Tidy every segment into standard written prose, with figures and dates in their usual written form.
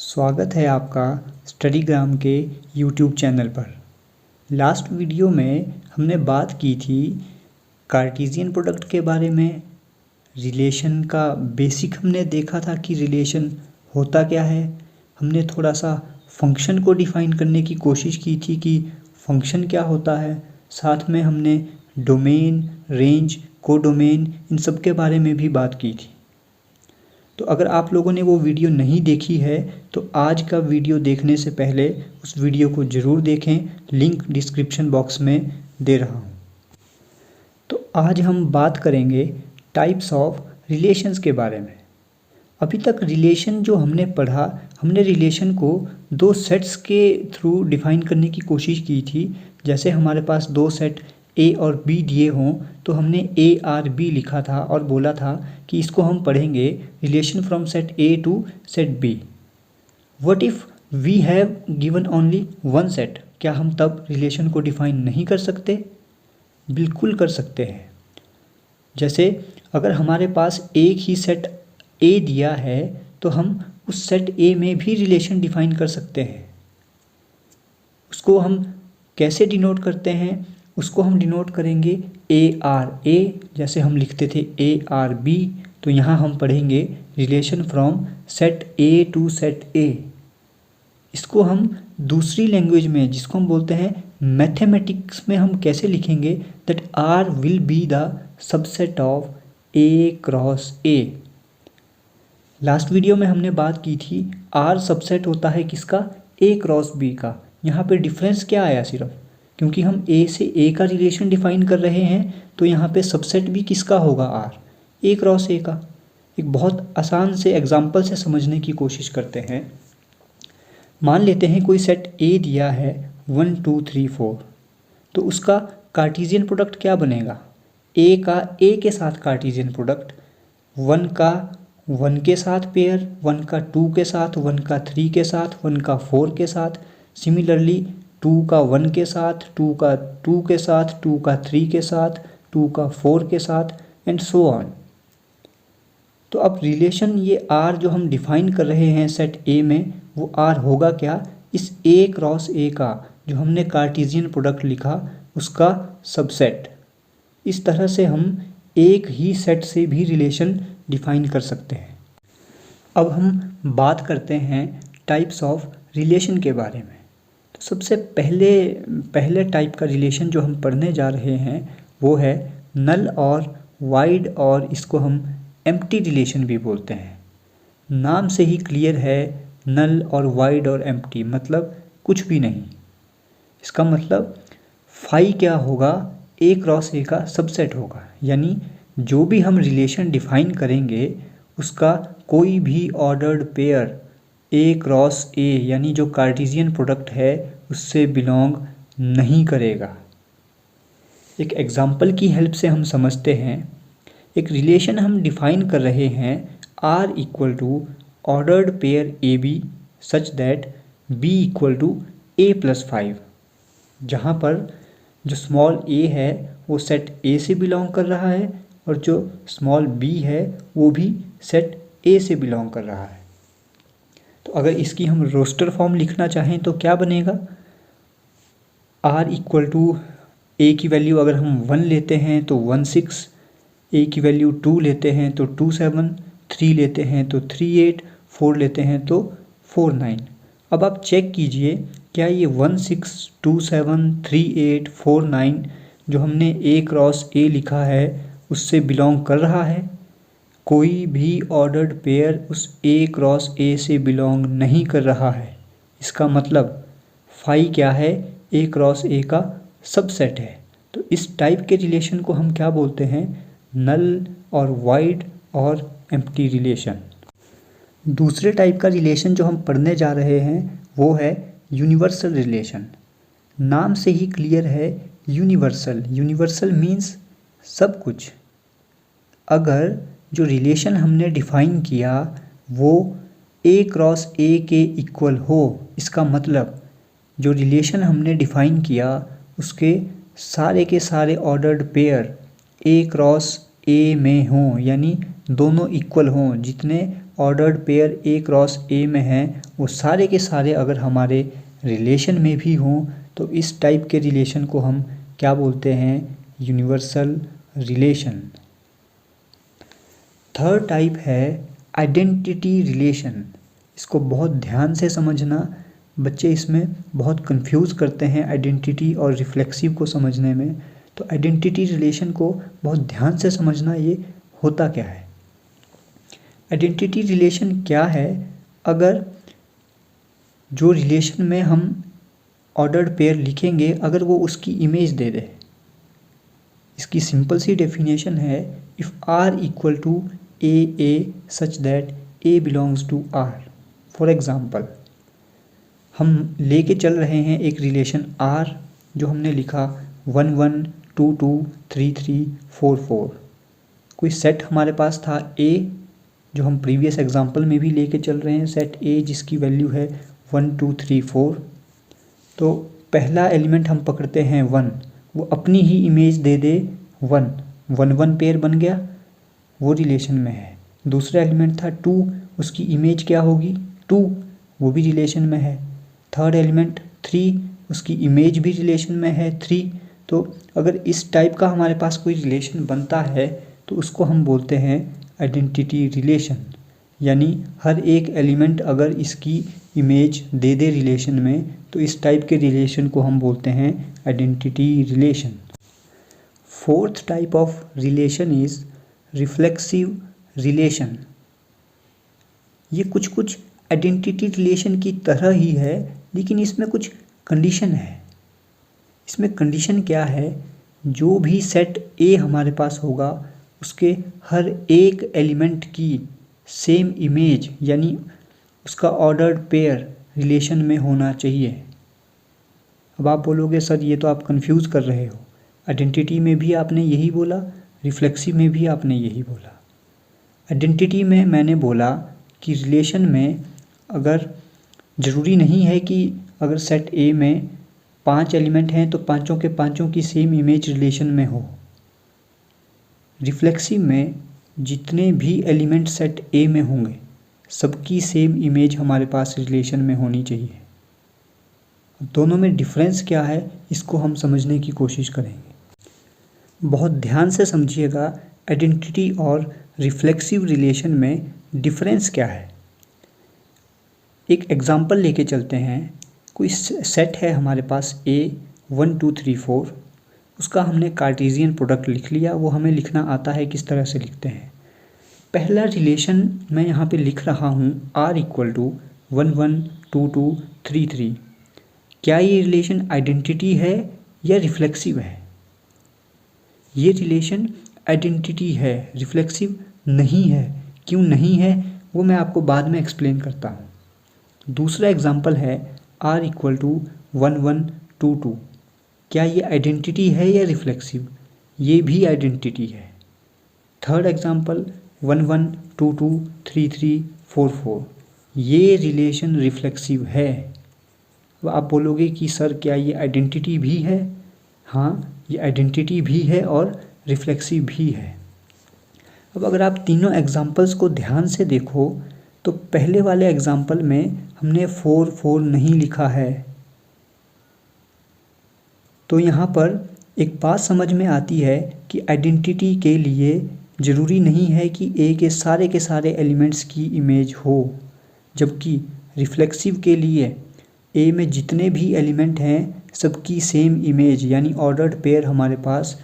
स्वागत है आपका स्टडीग्राम के यूट्यूब चैनल पर। लास्ट वीडियो में हमने बात की थी कार्टेशियन प्रोडक्ट के बारे में। रिलेशन का बेसिक हमने देखा था कि रिलेशन होता क्या है। हमने थोड़ा सा फंक्शन को डिफ़ाइन करने की कोशिश की थी कि फंक्शन क्या होता है। साथ में हमने डोमेन, रेंज, कोडोमेन इन सब के बारे में भी बात की थी। तो अगर आप लोगों ने वो वीडियो नहीं देखी है तो आज का वीडियो देखने से पहले उस वीडियो को ज़रूर देखें, लिंक डिस्क्रिप्शन बॉक्स में दे रहा हूँ। तो आज हम बात करेंगे टाइप्स ऑफ रिलेशंस के बारे में। अभी तक रिलेशन जो हमने पढ़ा, हमने रिलेशन को दो सेट्स के थ्रू डिफ़ाइन करने की कोशिश की थी। जैसे हमारे पास दो सेट ए और बी दिए हों तो हमने ए आर बी लिखा था और बोला था कि इसको हम पढ़ेंगे relation from set A to set B. What if we have given only one set? क्या हम तब रिलेशन को डिफ़ाइन नहीं कर सकते? बिल्कुल कर सकते हैं। जैसे अगर हमारे पास एक ही सेट ए दिया है तो हम उस सेट ए में भी रिलेशन डिफ़ाइन कर सकते हैं। उसको हम कैसे डिनोट करते हैं? उसको हम डिनोट करेंगे ए आर ए, जैसे हम लिखते थे ए आर बी। तो यहाँ हम पढ़ेंगे relation from set A to set A. इसको हम दूसरी लैंग्वेज में, जिसको हम बोलते हैं मैथमेटिक्स में, हम कैसे लिखेंगे? That R will be the subset of A cross A. Last video में हमने बात की थी आर सबसेट होता है किसका? ए क्रॉस बी का। यहाँ पे डिफरेंस क्या आया? सिर्फ क्योंकि हम ए से ए का रिलेशन डिफाइन कर रहे हैं तो यहाँ पे सबसेट भी किसका होगा? आर, ए क्रॉस ए का। एक बहुत आसान से एग्जांपल से समझने की कोशिश करते हैं। मान लेते हैं कोई सेट ए दिया है 1 2 3 4, तो उसका कार्टेशियन प्रोडक्ट क्या बनेगा? ए का ए के साथ कार्टेशियन प्रोडक्ट, 1 का 1 के साथ पेयर, 1 का 2 के साथ, 1 का 3 के साथ, 1 का 4 के साथ। सिमिलरली 2 का 1 के साथ, 2 का 2 के साथ, 2 का 3 के साथ, 2 का 4 के साथ एंड सो ऑन। तो अब रिलेशन ये आर जो हम डिफ़ाइन कर रहे हैं सेट ए में, वो आर होगा क्या? इस ए क्रॉस ए का जो हमने कार्टेशियन प्रोडक्ट लिखा उसका सबसेट। इस तरह से हम एक ही सेट से भी रिलेशन डिफ़ाइन कर सकते हैं। अब हम बात करते हैं टाइप्स ऑफ रिलेशन के बारे में। तो सबसे पहले टाइप का रिलेशन जो हम पढ़ने जा रहे हैं वो है नल और वाइड, और इसको हम एम्प्टी रिलेशन भी बोलते हैं। नाम से ही क्लियर है, नल और वाइड और एम्प्टी मतलब कुछ भी नहीं। इसका मतलब फाई क्या होगा? ए क्रॉस ए का सबसेट होगा। यानी जो भी हम रिलेशन डिफ़ाइन करेंगे उसका कोई भी ऑर्डर्ड पेयर ए क्रॉस ए यानी जो कार्टेशियन प्रोडक्ट है उससे बिलोंग नहीं करेगा। एक एग्जांपल की हेल्प से हम समझते हैं। एक रिलेशन हम डिफ़ाइन कर रहे हैं R equal to ordered pair A B such that B equal to A plus 5, जहाँ पर जो स्मॉल ए है वो सेट ए से बिलोंग कर रहा है और जो स्मॉल बी है वो भी सेट ए से बिलोंग कर रहा है। तो अगर इसकी हम रोस्टर फॉर्म लिखना चाहें तो क्या बनेगा? आर इक्वल टू ए की वैल्यू अगर हम 1 लेते हैं तो 1 6, ए की वैल्यू 2 लेते हैं तो 2 7, 3 लेते हैं तो 3 8, 4 लेते हैं तो 4 9। अब आप चेक कीजिए क्या ये 1 6 2 7 3 8 4 9 जो हमने ए क्रॉस ए लिखा है उससे बिलोंग कर रहा है? कोई भी ऑर्डर्ड पेयर उस ए क्रॉस ए से बिलोंग नहीं कर रहा है। इसका मतलब फाई क्या है? ए क्रॉस ए का सबसेट है। तो इस टाइप के रिलेशन को हम क्या बोलते हैं? नल और वाइड और एम्प्टी रिलेशन। दूसरे टाइप का रिलेशन जो हम पढ़ने जा रहे हैं वो है यूनिवर्सल रिलेशन। नाम से ही क्लियर है, यूनिवर्सल। यूनिवर्सल मीन्स सब कुछ। अगर जो रिलेशन हमने डिफ़ाइन किया वो ए क्रॉस ए के इक्वल हो, इसका मतलब जो रिलेशन हमने डिफ़ाइन किया उसके सारे के सारे ऑर्डर्ड पेयर ए क्रॉस ए में हों, यानी दोनों इक्वल हों। जितने ऑर्डर्ड पेयर ए क्रॉस ए में हैं वो सारे के सारे अगर हमारे रिलेशन में भी हों तो इस टाइप के रिलेशन को हम क्या बोलते हैं? Universal relation. थर्ड टाइप है आइडेंटिटी रिलेशन। इसको बहुत ध्यान से समझना, बच्चे इसमें बहुत कंफ्यूज करते हैं आइडेंटिटी और रिफ्लेक्सिव को समझने में। तो आइडेंटिटी रिलेशन को बहुत ध्यान से समझना, ये होता क्या है। आइडेंटिटी रिलेशन क्या है? अगर जो रिलेशन में हम ऑर्डर्ड पेयर लिखेंगे अगर वो उसकी इमेज दे दे। इसकी सिंपल सी डेफिनेशन है, if R equal to A such that A belongs to R. For example, हम लेके चल रहे हैं एक रिलेशन आर जो हमने लिखा 1 1 2 2 3 3 4 4। कोई सेट हमारे पास था ए जो हम प्रीवियस एग्जांपल में भी लेके चल रहे हैं, सेट ए जिसकी वैल्यू है 1 2 3 4। तो पहला एलिमेंट हम पकड़ते हैं 1, वो अपनी ही इमेज दे दे 1 1 1 पेयर बन गया, वो रिलेशन में है। दूसरा एलिमेंट था 2, उसकी इमेज क्या होगी 2, वो भी रिलेशन में है। थर्ड एलिमेंट 3, उसकी इमेज भी रिलेशन में है 3। तो अगर इस टाइप का हमारे पास कोई रिलेशन बनता है तो उसको हम बोलते हैं आइडेंटिटी रिलेशन। यानी हर एक एलिमेंट अगर इसकी इमेज दे दे रिलेशन में तो इस टाइप के रिलेशन को हम बोलते हैं identity relation. Fourth type of relation is reflexive relation. ये कुछ आइडेंटिटी रिलेशन की तरह ही है लेकिन इसमें कुछ कंडीशन है। इसमें कंडीशन क्या है? जो भी सेट ए हमारे पास होगा उसके हर एक एलिमेंट की सेम इमेज यानी उसका ऑर्डर्ड पेयर रिलेशन में होना चाहिए। अब आप बोलोगे सर ये तो आप कंफ्यूज कर रहे हो, आइडेंटिटी में भी आपने यही बोला, रिफ्लेक्सिव में भी आपने यही बोला। आइडेंटिटी में मैंने बोला कि रिलेशन में अगर ज़रूरी नहीं है कि अगर सेट ए में 5 एलिमेंट हैं तो पाँचों के पाँचों की सेम इमेज रिलेशन में हो। रिफ्लेक्सिव में जितने भी एलिमेंट सेट ए में होंगे सबकी सेम इमेज हमारे पास रिलेशन में होनी चाहिए। दोनों में डिफरेंस क्या है इसको हम समझने की कोशिश करेंगे। बहुत ध्यान से समझिएगा आइडेंटिटी और रिफ्लेक्सिव रिलेशन में डिफरेंस क्या है। एक एग्जांपल लेके चलते हैं। कोई सेट है हमारे पास ए 1 2 3 4, उसका हमने कार्टेशियन प्रोडक्ट लिख लिया। वो हमें लिखना आता है, किस तरह से लिखते हैं। पहला रिलेशन मैं यहाँ पे लिख रहा हूँ r इक्वल टू 1 1 2 2 3 3। क्या ये रिलेशन आइडेंटिटी है या रिफ्लेक्सिव है? ये रिलेशन आइडेंटिटी है, रिफ्लेक्सिव नहीं है। क्यों नहीं है वो मैं आपको बाद में एक्सप्लेन करता हूँ। दूसरा एग्जांपल है r इक्वल टू 1 1 2 2। क्या ये आइडेंटिटी है या रिफ्लेक्सिव? ये भी आइडेंटिटी है। Third example 1 1 2 2 3 3 4 4। ये रिलेशन रिफ्लेक्सिव है। अब आप बोलोगे कि सर क्या ये आइडेंटिटी भी है? हाँ, ये आइडेंटिटी भी है और रिफ्लेक्सिव भी है। अब अगर आप तीनों एग्जांपल्स को ध्यान से देखो तो पहले वाले एग्जांपल में हमने 4 4 नहीं लिखा है। तो यहाँ पर एक बात समझ में आती है कि आइडेंटिटी के लिए ज़रूरी नहीं है कि ए के सारे एलिमेंट्स की इमेज हो, जबकि रिफ्लेक्सिव के लिए ए में जितने भी एलिमेंट हैं सबकी सेम इमेज यानी ऑर्डर्ड पेयर हमारे पास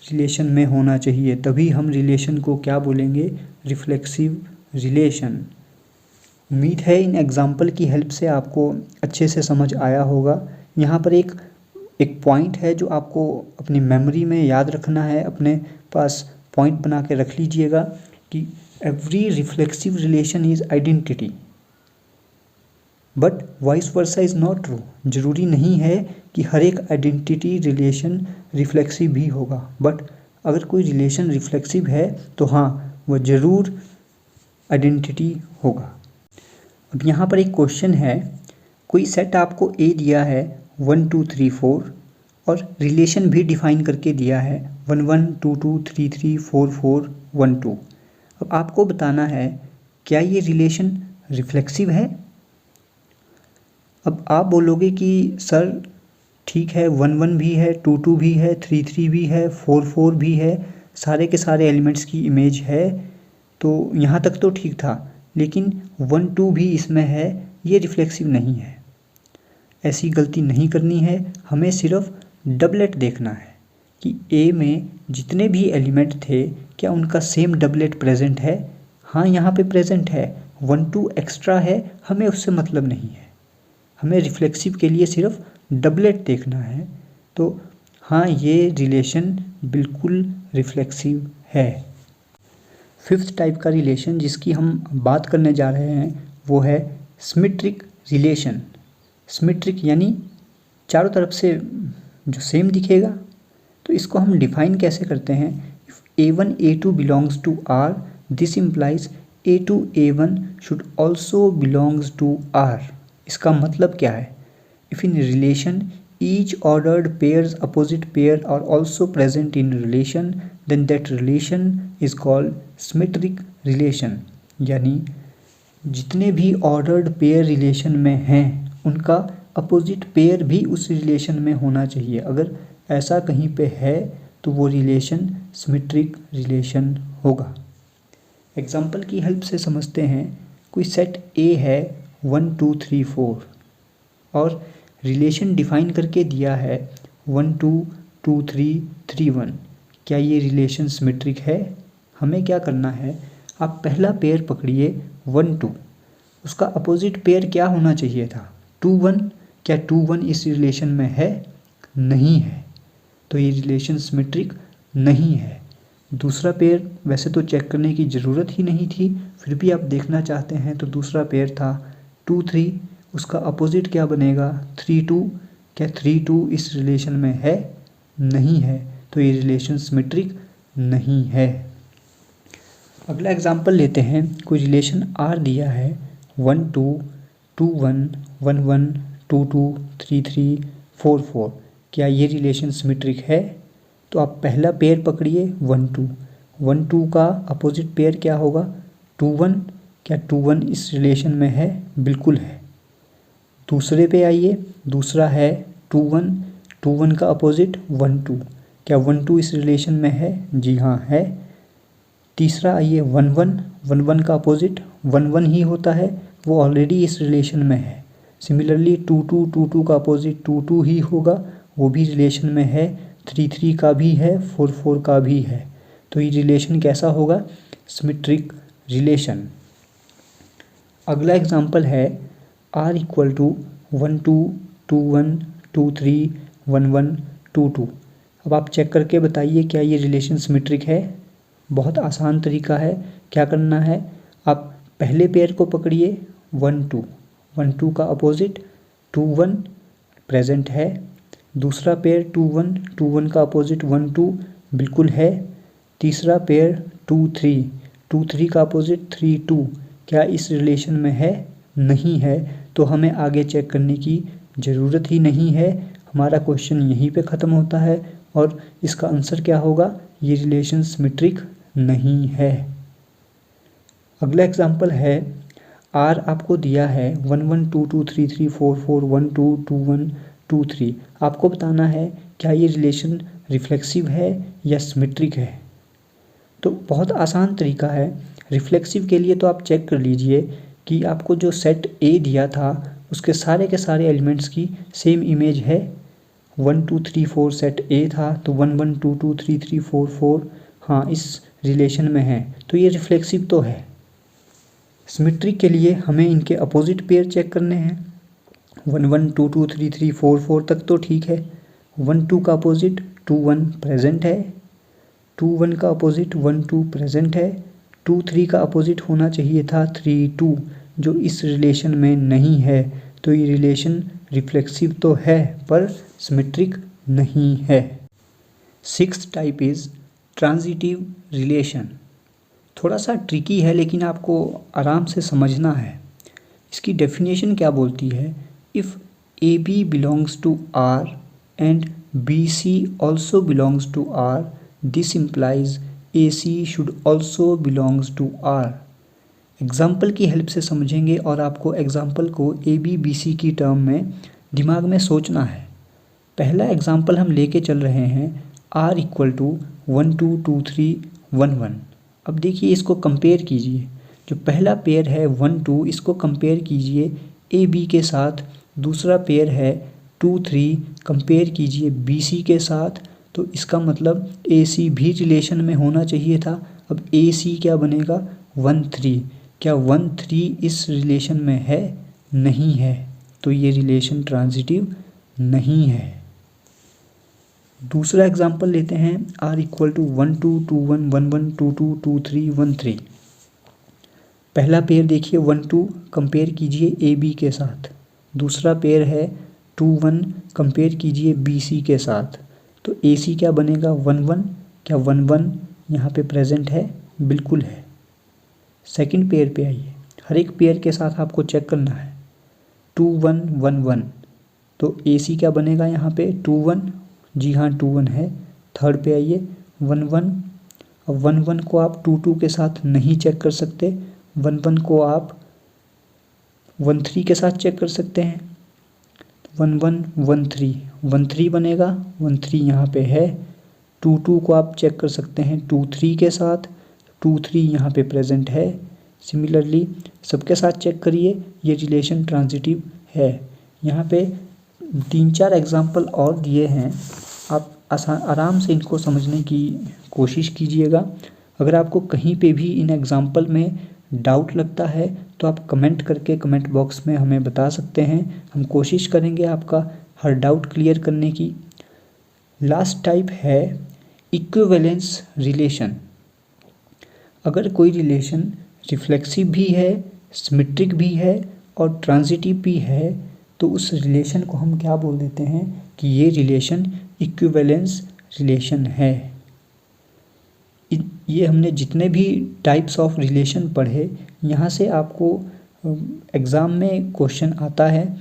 रिलेशन में होना चाहिए। तभी हम रिलेशन को क्या बोलेंगे? Reflexive relation. उम्मीद है इन एग्जाम्पल की हेल्प से आपको अच्छे से समझ आया होगा। यहाँ पर एक पॉइंट है जो आपको अपनी मेमोरी में याद रखना है, अपने पास पॉइंट बना के रख लीजिएगा कि every reflexive relation is identity but vice versa is not true. ज़रूरी नहीं है कि हर एक आइडेंटिटी रिलेशन रिफ्लेक्सिव भी होगा, बट अगर कोई रिलेशन रिफ्लेक्सिव है तो हाँ वह ज़रूर आइडेंटिटी होगा। अब यहाँ पर एक क्वेश्चन है, कोई सेट आपको ए दिया है 1 2 3 4 और रिलेशन भी डिफाइन करके दिया है 1 1 2 2 3 3 4 4 1 2। अब आपको बताना है क्या ये रिलेशन रिफ्लेक्सिव है? अब आप बोलोगे कि सर ठीक है, 1 1 भी है, 2 2 भी है, 3 3 भी है, 4 4 भी है, सारे के सारे एलिमेंट्स की इमेज है, तो यहाँ तक तो ठीक था, लेकिन 1 2 भी इसमें है, ये रिफ्लेक्सिव नहीं है। ऐसी गलती नहीं करनी है, हमें सिर्फ डबलेट देखना है कि ए में जितने भी एलिमेंट थे क्या उनका सेम डबलेट प्रेजेंट है। हाँ, यहाँ पे प्रेजेंट है, 1 2 एक्स्ट्रा है, हमें उससे मतलब नहीं है, हमें रिफ्लेक्सिव के लिए सिर्फ डबलेट देखना है। तो हाँ, ये रिलेशन बिल्कुल रिफ्लेक्सिव है। फिफ्थ टाइप का रिलेशन जिसकी हम बात करने जा रहे हैं वो है सिमेट्रिक रिलेशन। सिमेट्रिक यानी चारों तरफ से जो सेम दिखेगा। तो इसको हम डिफाइन कैसे करते हैं? If A1 A2 belongs to R, this implies A2 A1 should also belongs to R। इसका मतलब क्या है? If in relation each ordered pairs opposite pair are also present in relation, then that relation is called symmetric relation। यानी जितने भी ordered pair relation में हैं उनका अपोजिट पेयर भी उस रिलेशन में होना चाहिए। अगर ऐसा कहीं पे है तो वो रिलेशन सिमेट्रिक रिलेशन होगा। एग्जाम्पल की हेल्प से समझते हैं। कोई सेट ए है 1 2 3 4 और रिलेशन डिफाइन करके दिया है 1 2 2 3 3 1। क्या ये रिलेशन सिमेट्रिक है? हमें क्या करना है, आप पहला पेयर पकड़िए 1 2, उसका अपोजिट पेयर क्या होना चाहिए था? 2 1। क्या 2 1 इस रिलेशन में है? नहीं है, तो ये रिलेशन सिमेट्रिक नहीं है। दूसरा पेयर वैसे तो चेक करने की ज़रूरत ही नहीं थी, फिर भी आप देखना चाहते हैं तो दूसरा पेयर था 2 3, उसका अपोजिट क्या बनेगा? 3 2। क्या 3 2 इस रिलेशन में है? नहीं है, तो ये रिलेशन सिमेट्रिक नहीं है। अगला एग्जांपल लेते हैं। कोई रिलेशन R दिया है 1 2 2 1 1 1 2 2 3 3 4 4। क्या ये रिलेशन सिमेट्रिक है? तो आप पहला पेयर पकड़िए 1 2। 1 2 का अपोजिट पेयर क्या होगा? 2 1। क्या 2 1 इस रिलेशन में है? बिल्कुल है। दूसरे पे आइए, दूसरा है 2 1। 2 1 का अपोजिट 1 2। क्या 1 2 इस रिलेशन में है? जी हाँ है। तीसरा आइए 1 1। 1 1 का अपोजिट 1 1 ही होता है, वो ऑलरेडी इस रिलेशन में है। सिमिलरली 2 2 2 2 का अपोजिट 2 2 ही होगा, वो भी रिलेशन में है। 3 3 का भी है, 4 4 का भी है। तो ये रिलेशन कैसा होगा? Symmetric relation. अगला एग्जांपल है R इक्वल टू 1 2 2 1 2 3 1 1 2 2। अब आप चेक करके बताइए क्या ये रिलेशन सिमेट्रिक है? बहुत आसान तरीका है। क्या करना है, आप पहले पेयर को पकड़िए 1 2। 1 2 का अपोजिट 2 1 प्रेजेंट है। दूसरा पेयर 2 1। 2 1 का अपोजिट 1 2 बिल्कुल है। तीसरा पेयर 2 3। 2 3 का अपोजिट 3 2। क्या इस रिलेशन में है? नहीं है, तो हमें आगे चेक करने की ज़रूरत ही नहीं है। हमारा क्वेश्चन यहीं पे ख़त्म होता है और इसका आंसर क्या होगा? ये रिलेशन सिमेट्रिक नहीं है। अगला एग्जांपल है R आपको दिया है 1 1 2 2 3 3 4 4 1 2 2 1 2 3। आपको बताना है क्या ये रिलेशन रिफ्लेक्सिव है या सिमेट्रिक है। तो बहुत आसान तरीका है। रिफ्लेक्सिव के लिए तो आप चेक कर लीजिए कि आपको जो सेट ए दिया था उसके सारे के सारे एलिमेंट्स की सेम इमेज है। 1 2 3 4 सेट ए था, तो 1 1 2 2 3 3 4 4 हाँ इस रिलेशन में है, तो ये रिफ्लेक्सिव तो है। सिमेट्रिक के लिए हमें इनके अपोजिट पेयर चेक करने हैं। 1 1 2 2 3 3 4 4 तक तो ठीक है। 1 2 का अपोजिट 2 1 प्रेजेंट है। 2 1 का अपोजिट 1 2 प्रेजेंट है। 2 3 का अपोजिट होना चाहिए था 3 2, जो इस रिलेशन में नहीं है, तो ये रिलेशन रिफ्लेक्सिव तो है पर सिमेट्रिक नहीं है। Sixth type is transitive relation. थोड़ा सा ट्रिकी है लेकिन आपको आराम से समझना है। इसकी डेफिनेशन क्या बोलती है? If A B belongs to R and B C also belongs to R, this implies AC should also belongs to R। Example की हेल्प से समझेंगे और आपको एग्ज़ाम्पल को ABBC की टर्म में दिमाग में सोचना है। पहला एग्ज़ाम्पल हम लेके चल रहे हैं R = 1 2 2 3 1 1। अब देखिए इसको कंपेयर कीजिए, जो पहला पेयर है 1 2 इसको कंपेयर कीजिए AB के साथ, दूसरा पेयर है 2 3 कंपेयर कीजिए BC के साथ। तो इसका मतलब AC भी रिलेशन में होना चाहिए था। अब AC क्या बनेगा 1 3। क्या 1 3 इस रिलेशन में है? नहीं है, तो ये रिलेशन ट्रांजिटिव नहीं है। दूसरा एग्जांपल लेते हैं R = 1 2 2 1 1 1 2 2 2 3 1 3। पहला पेयर देखिए 1 2 कंपेयर कीजिए AB के साथ, दूसरा पेयर है 2 1 कंपेयर कीजिए BC के साथ। तो AC क्या बनेगा 1 1। क्या 1 1 यहाँ पे प्रेजेंट है? बिल्कुल है। सेकंड पेयर पे आइए, हर एक पेयर के साथ आपको चेक करना है। 2 1 1 1, तो AC क्या बनेगा यहाँ पे 2 1। जी हाँ 2 1 है। थर्ड पे आइए 1 1। अब 1 1 को आप 2 2 के साथ नहीं चेक कर सकते, 1 1 को आप 1 3 के साथ चेक कर सकते हैं। 1 1 1 3 1 3 बनेगा, 1 3 यहाँ पे है। 2 2 को आप चेक कर सकते हैं 2 3 के साथ, 2 3 यहाँ पे प्रेजेंट है। सिमिलरली सबके साथ चेक करिए, ये रिलेशन ट्रांजिटिव है। यहाँ पे 3-4 एग्जाम्पल और दिए हैं, आप आराम से इनको समझने की कोशिश कीजिएगा। अगर आपको कहीं पे भी इन एग्जाम्पल में डाउट लगता है तो आप कमेंट करके कमेंट बॉक्स में हमें बता सकते हैं, हम कोशिश करेंगे आपका हर डाउट क्लियर करने की। लास्ट टाइप है इक्विवेलेंस रिलेशन। अगर कोई रिलेशन रिफ्लेक्सिव भी है, सिमेट्रिक भी है और ट्रांजिटिव भी है, तो उस रिलेशन को हम क्या बोल देते हैं कि ये रिलेशन इक्विवेलेंस रिलेशन है। ये हमने जितने भी टाइप्स ऑफ रिलेशन पढ़े, यहाँ से आपको एग्ज़ाम में क्वेश्चन आता है।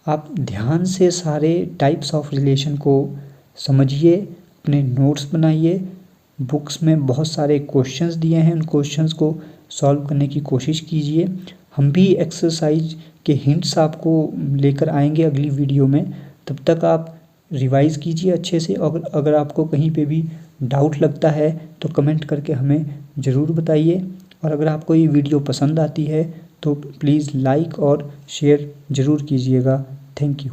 आप ध्यान से सारे टाइप्स ऑफ रिलेशन को समझिए, अपने नोट्स बनाइए। बुक्स में बहुत सारे क्वेश्चंस दिए हैं, उन क्वेश्चंस को सॉल्व करने की कोशिश कीजिए। हम भी एक्सरसाइज के हिंट्स आपको लेकर आएंगे अगली वीडियो में, तब तक आप रिवाइज़ कीजिए अच्छे से। और अगर आपको कहीं पे भी डाउट लगता है तो कमेंट करके हमें ज़रूर बताइए। और अगर आपको ये वीडियो पसंद आती है तो प्लीज़ लाइक और शेयर ज़रूर कीजिएगा। Thank you.